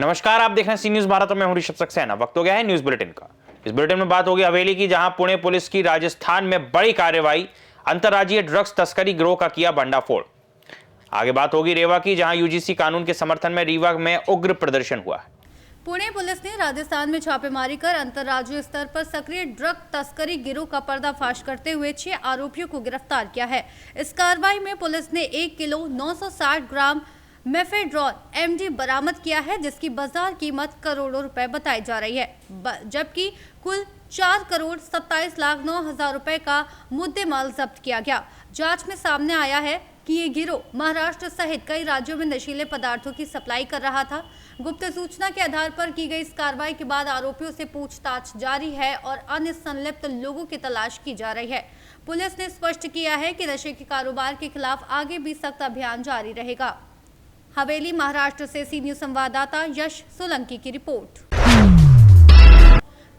नमस्कार, आप देख रहे हैं सी न्यूज भारत में। हूं ऋषभ सक्सेना। वक्त हो गया है न्यूज बुलेटिन का। इस बुलेटिन में बात होगी हवेली की, जहां पुणे पुलिस की राजस्थान में बड़ी कार्रवाई, अंतर्राज्यीय ड्रग्स तस्करी गिरोह का किया भंडाफोड़। आगे बात होगी रेवा की, जहां यूजीसी कानून के समर्थन में रीवा में उग्र प्रदर्शन हुआ। पुणे पुलिस ने राजस्थान में छापेमारी कर अंतर्राज्यीय स्तर पर सक्रिय ड्रग तस्करी गिरोह का पर्दाफाश करते हुए 6 आरोपियों को गिरफ्तार किया है। इस कार्रवाई में पुलिस ने 1 किलो 960 ग्राम मेफेड्रोन एमडी बरामद किया है, जिसकी बाजार कीमत करोड़ों रुपए बताई जा रही है, जबकि कुल 4 करोड़ 27 लाख 9 हजार रुपए का मुद्देमाल जब्त किया गया। जांच में सामने आया है कि ये गिरोह महाराष्ट्र सहित कई राज्यों में नशीले पदार्थों की सप्लाई कर रहा था। गुप्त सूचना के आधार पर की गई इस कार्रवाई के बाद आरोपियों से पूछताछ जारी है और अन्य संलिप्त लोगों की तलाश की जा रही है। पुलिस ने स्पष्ट किया है कि नशे के कारोबार के खिलाफ आगे भी सख्त अभियान जारी रहेगा। हवेली महाराष्ट्र से सी न्यूज संवाददाता यश सोलंकी की रिपोर्ट।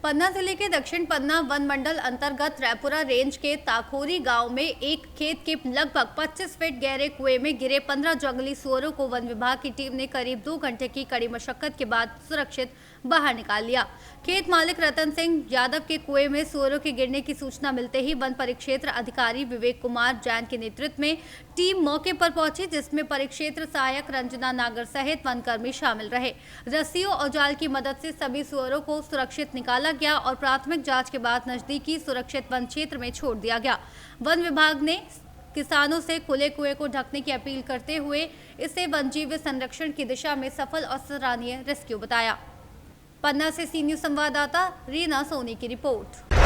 पन्ना जिले के दक्षिण पन्ना वन मंडल अंतर्गत रैपुरा रेंज के ताखोरी गांव में एक खेत के लगभग 25 फीट गहरे कुएं में गिरे 15 जंगली सुअरों को वन विभाग की टीम ने करीब 2 घंटे की कड़ी मशक्कत के बाद सुरक्षित बाहर निकाल लिया। खेत मालिक रतन सिंह यादव के कुएं में सुअरों के गिरने की सूचना मिलते ही वन परिक्षेत्र अधिकारी विवेक कुमार जैन के नेतृत्व में टीम मौके पर पहुंची, जिसमें परिक्षेत्र सहायक रंजना नागर सहित वनकर्मी शामिल रहे। रस्सियों और जाल की मदद से सभी सुअरों को सुरक्षित निकाला गया और प्राथमिक जांच के बाद नजदीकी सुरक्षित वन क्षेत्र में छोड़ दिया गया। वन विभाग ने किसानों से खुले कुएं को ढकने की अपील करते हुए इसे वन्यजीव संरक्षण की दिशा में सफल और सराहनीय रेस्क्यू बताया। पन्ना से सी न्यूज संवाददाता रीना सोनी की रिपोर्ट।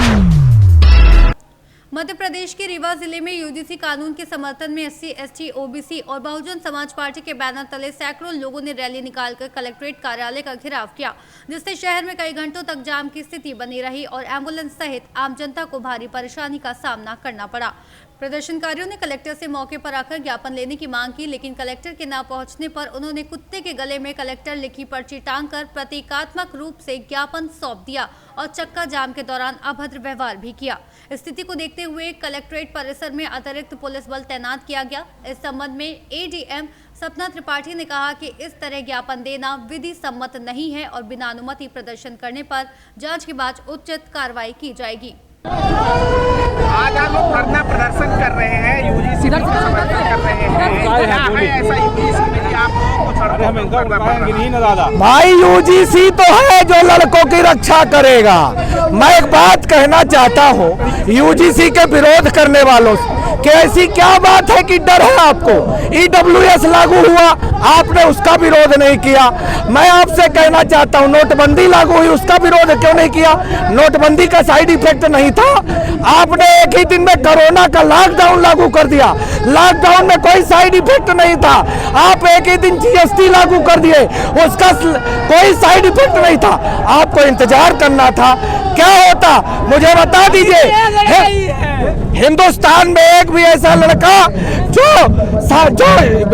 मध्य प्रदेश के रीवा जिले में यूजीसी कानून के समर्थन में SC, ST, OBC और बहुजन समाज पार्टी के बैनर तले सैकड़ों लोगों ने रैली निकालकर कलेक्ट्रेट कार्यालय का घेराव किया, जिससे शहर में कई घंटों तक जाम की स्थिति बनी रही और एम्बुलेंस सहित आम जनता को भारी परेशानी का सामना करना पड़ा। प्रदर्शनकारियों ने कलेक्टर से मौके पर आकर ज्ञापन लेने की मांग की, लेकिन कलेक्टर के न पहुंचने पर उन्होंने कुत्ते के गले में कलेक्टर लिखी पर्ची टांगकर प्रतीकात्मक रूप से ज्ञापन सौंप दिया और चक्का जाम के दौरान अभद्र व्यवहार भी किया। स्थिति को देखते हुए कलेक्ट्रेट परिसर में अतिरिक्त पुलिस बल तैनात किया गया। इस संबंध में ADM सपना त्रिपाठी ने कहा कि इस तरह ज्ञापन देना विधि सम्मत नहीं है और बिना अनुमति प्रदर्शन करने पर जांच के बाद उचित कार्रवाई की जाएगी। आज आप लोग धरना प्रदर्शन कर रहे हैं, यूजीसी का समर्थन कर रहे हैं, क्या है ऐसा यूजीसी में कि आप लोगों को सड़कों पर उतरना पड़ रहा है? भाई यूजीसी तो है जो लड़कों की रक्षा करेगा। मैं एक बात कहना चाहता हूँ यूजीसी के विरोध करने वालों से कि ऐसी क्या बात है कि डर है आपको? EWS लागू हुआ, आपने उसका विरोध नहीं किया। मैं आपसे कहना चाहता हूँ नोटबंदी लागू हुई, उसका विरोध क्यों नहीं किया? नोटबंदी का साइड इफेक्ट नहीं था। आपने एक ही दिन में कोरोना का लॉकडाउन लागू कर दिया, लॉकडाउन में कोई साइड इफेक्ट नहीं था। आप एक ही दिन GST लागू कर दिए, उसका कोई साइड इफेक्ट नहीं था। आपको इंतजार करना था, क्या होता मुझे बता दीजिए। हिंदुस्तान में एक भी ऐसा लड़का जो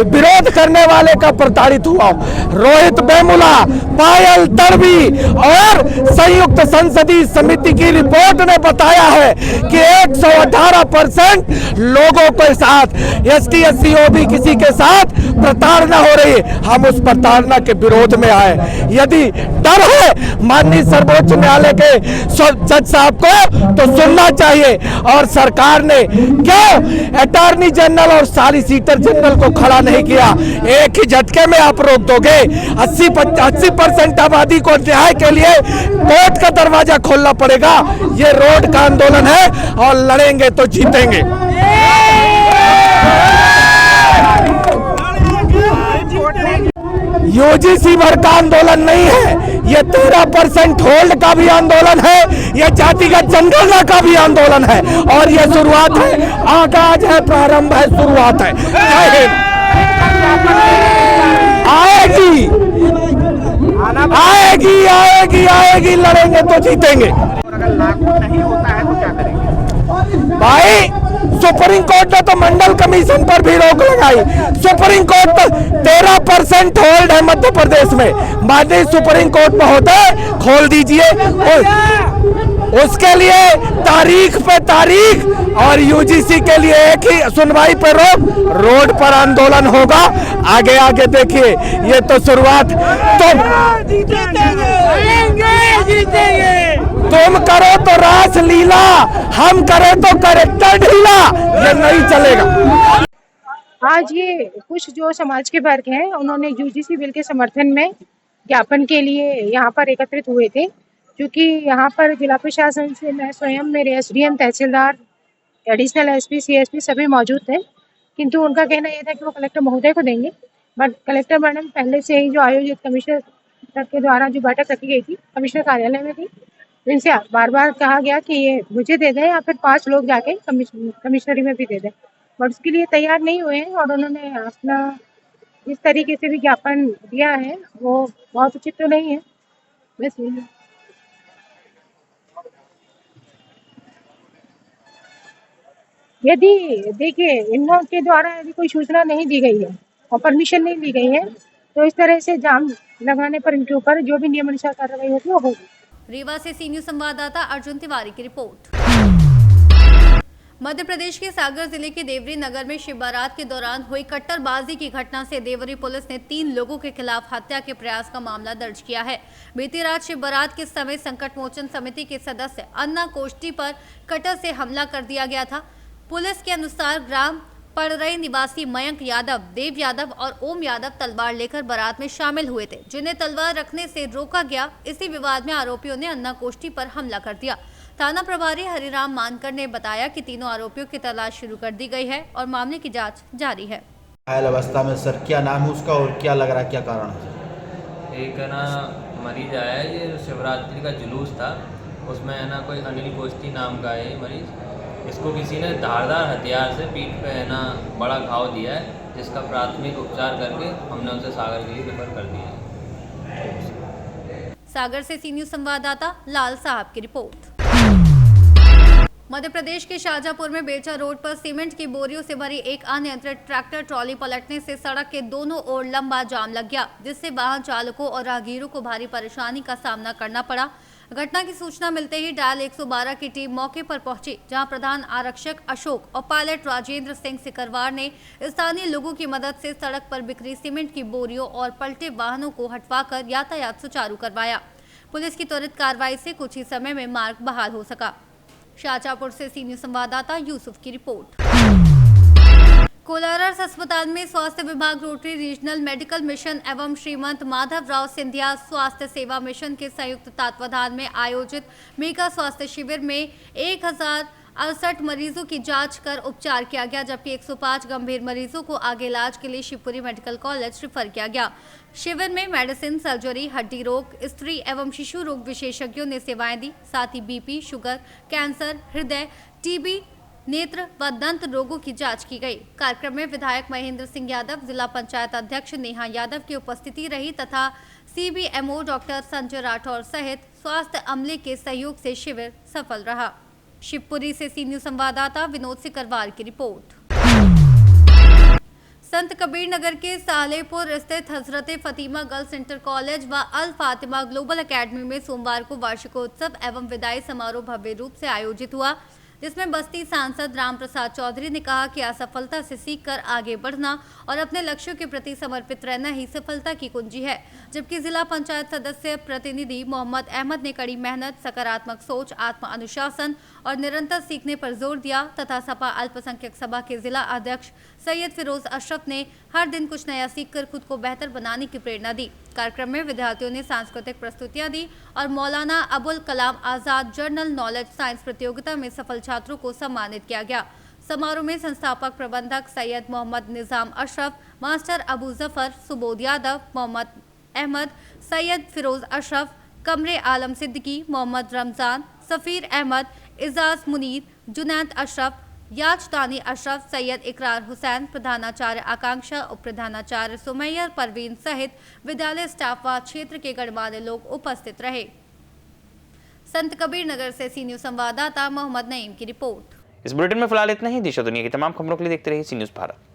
विरोध करने वाले का प्रताड़ित हुआ, रोहित वेमुला, पायल तड़वी और संयुक्त संसदीय समिति की रिपोर्ट ने बताया है कि 118% लोगों के साथ ST, SC, OB किसी के साथ प्रताड़ना हो रही है। हम उस प्रताड़ना के विरोध में आए। यदि डर है माननीय सर्वोच्च न्यायालय के जज साहब को तो सुनना चाहिए। और सरकार ने क्यों अटॉर्नी जनरल और सॉलिसिटर जनरल को खड़ा नहीं किया? एक ही झटके में आप रोक दोगे। 80% आबादी को न्याय के लिए कोर्ट का दरवाजा खोलना पड़ेगा। ये रोड का आंदोलन है और लड़ेंगे तो जीतेंगे। यूजीसी भर का आंदोलन नहीं है, ये 13% होल्ड का भी आंदोलन है, ये जातिगत जनगणना का भी आंदोलन है और ये शुरुआत है, आगाज है, प्रारंभ है, शुरुआत है। आएगी आएगी आएगी आएगी, लड़ेंगे तो जीतेंगे। अगर लागू नहीं होता है तो क्या करेंगे? भाई सुप्रीम कोर्ट ने तो मंडल कमीशन पर भी रोक लगाई। सुप्रीम कोर्ट 13% होल्ड है मध्य प्रदेश में। माननीय सुप्रीम कोर्ट महोदय खोल दीजिए। उसके लिए तारीख पे तारीख और यूजीसी के लिए एक ही सुनवाई पे रोक, रोड पर आंदोलन होगा। आगे आगे देखिए, ये तो शुरुआत। तुम करो तो रास लीला, हम करें तो करेक्टर ढीला, ये नहीं चलेगा। आज ये कुछ जो समाज के वर्ग हैं उन्होंने यूजीसी बिल के समर्थन में ज्ञापन के लिए यहाँ पर एकत्रित हुए थे, क्योंकि यहाँ पर जिला प्रशासन से मैं स्वयं, मेरे एसडीएम, तहसीलदार, एडिशनल एसपी, सीएसपी सभी मौजूद थे, किंतु उनका कहना यह था कि वो कलेक्टर महोदय को देंगे। बट कलेक्टर मैडम पहले से ही जो आयोजित कमिश्नर के द्वारा जो बैठक रखी गई थी कमिश्नर कार्यालय में थी, इनसे बार बार कहा गया कि ये मुझे दे दें या फिर 5 लोग जाके कमिश्नरी में भी दे दें, बट उसके लिए तैयार नहीं हुए हैं और उन्होंने अपना इस तरीके से भी ज्ञापन दिया है, वो बहुत उचित तो नहीं है। बस यही। यदि देखिए इन लोगों के द्वारा यदि कोई सूचना नहीं दी गई है और परमिशन नहीं दी गई है तो इस तरह से जाम लगाने पर इनके ऊपर जो भी नियमानुसार कार्रवाई होगी वो होगी। रीवा से सी न्यूज संवाददाता अर्जुन तिवारी की रिपोर्ट। मध्य प्रदेश के सागर जिले के देवरी नगर में शिव बारात के दौरान हुई कट्टरबाजी की घटना से देवरी पुलिस ने 3 लोगों के खिलाफ हत्या के प्रयास का मामला दर्ज किया है। बीती रात शिव बारात के समय संकट मोचन समिति के सदस्य अन्ना कोष्टी पर कटर से हमला कर दिया गया था। पुलिस के अनुसार ग्राम पड़रई निवासी मयंक यादव, देव यादव और ओम यादव तलवार लेकर बारात में शामिल हुए थे, जिन्हें तलवार रखने से रोका गया। इसी विवाद में आरोपियों ने अन्ना कोष्टी पर हमला कर दिया। थाना प्रभारी हरिराम मानकर ने बताया कि तीनों आरोपियों की तलाश शुरू कर दी गई है और मामले की जांच जारी है। घायल अवस्था में सर, क्या नाम है उसका और क्या लग रहा है, क्या कारण है? एक है ना मरीज आया है, ये शिवरात्रि का जुलूस था, उसमें है ना कोई अनिल कोष्टी नाम का है मरीज। इसको किसी ने धारदार हथियार से पीठ पे है ना बड़ा घाव दिया है, जिसका प्राथमिक उपचार करके हमने उसे सागर के लिए रेफर कर दिया है। सागर से सी न्यूज संवाददाता लाल साहब की रिपोर्ट। मध्य प्रदेश के शाहजहांपुर में बेलचा रोड पर सीमेंट की बोरियों से भरी एक अनियंत्रित ट्रैक्टर ट्रॉली पलटने से सड़क के दोनों ओर लंबा जाम लग गया, जिससे वाहन चालकों और राहगीरों को भारी परेशानी का सामना करना पड़ा। घटना की सूचना मिलते ही डायल 112 की टीम मौके पर पहुंची, जहां प्रधान आरक्षक अशोक और पायलट राजेंद्र सिंह सिकरवार ने स्थानीय लोगों की मदद से सड़क पर बिखरी सीमेंट की बोरियों और पलटे वाहनों को हटवाकर यातायात सुचारू करवाया। पुलिस की त्वरित कार्रवाई से कुछ ही समय में मार्ग बहाल हो सका। शाहजहांपुर से सी न्यूज संवाददाता यूसुफ की रिपोर्ट। कोलारस अस्पताल में स्वास्थ्य विभाग, रोटरी रीजनल मेडिकल मिशन एवं श्रीमंत माधवराव सिंधिया स्वास्थ्य सेवा मिशन के संयुक्त तत्वाधान में आयोजित मेगा स्वास्थ्य शिविर में 1068 मरीजों की जांच कर उपचार किया गया, जबकि 105 गंभीर मरीजों को आगे इलाज के लिए शिवपुरी मेडिकल कॉलेज रेफर किया गया। शिविर में मेडिसिन, सर्जरी, हड्डी रोग, स्त्री एवं शिशु रोग विशेषज्ञों ने सेवाएं दी। साथ ही बीपी, शुगर, कैंसर, हृदय, टीबी, नेत्र व दंत रोगों की जांच की गई। कार्यक्रम में विधायक महेंद्र सिंह यादव, जिला पंचायत अध्यक्ष नेहा यादव की उपस्थिति रही तथा सीबीएमओ डॉक्टर संजय राठौर सहित स्वास्थ्य अमले के सहयोग से शिविर सफल रहा। शिवपुरी से सी न्यूज संवाददाता विनोद सिकरवार की रिपोर्ट। संत कबीर नगर के सालेपुर स्थित हजरत फतीमा गर्ल्स इंटर कॉलेज व अल फातिमा ग्लोबल एकेडमी में सोमवार को वार्षिकोत्सव एवं विदाई समारोह भव्य रूप से आयोजित हुआ, जिसमें बस्ती सांसद राम प्रसाद चौधरी ने कहा कि असफलता से सीखकर आगे बढ़ना और अपने लक्ष्यों के प्रति समर्पित रहना ही सफलता की कुंजी है। जबकि जिला पंचायत सदस्य प्रतिनिधि मोहम्मद अहमद ने कड़ी मेहनत, सकारात्मक सोच, आत्म अनुशासन और निरंतर सीखने पर जोर दिया तथा सपा अल्पसंख्यक सभा के जिला अध्यक्ष सैयद फिरोज अशरफ ने हर दिन कुछ नया सीखकर खुद को बेहतर बनाने की प्रेरणा दी। कार्यक्रम में विद्यार्थियों ने सांस्कृतिक प्रस्तुतियां दी और Maulana Abul Kalam Azad general knowledge science प्रतियोगिता में सफल छात्रों को सम्मानित किया गया। समारोह में संस्थापक प्रबंधक सैयद मोहम्मद निजाम अशरफ, मास्टर अबू जफर, सुबोध यादव, मोहम्मद अहमद, सैयद फिरोज अशरफ, कमरे आलम सिद्दीकी, मोहम्मद रमजान, सफीर अहमद, इजाज मुनीर, जुनैद अशरफ, याजदानी अशरफ, सैयद इकरार हुसैन, प्रधानाचार्य आकांक्षा, उप प्रधानाचार्य सुमैयर परवीन सहित विद्यालय स्टाफ व क्षेत्र के गणमान्य लोग उपस्थित रहे। संत कबीर नगर से सी न्यूज संवाददाता मोहम्मद नईम की रिपोर्ट। इस बुलेटिन में फिलहाल इतना ही। देश और दुनिया की तमाम खबरों के लिए देखते रहिए सी न्यूज भारत।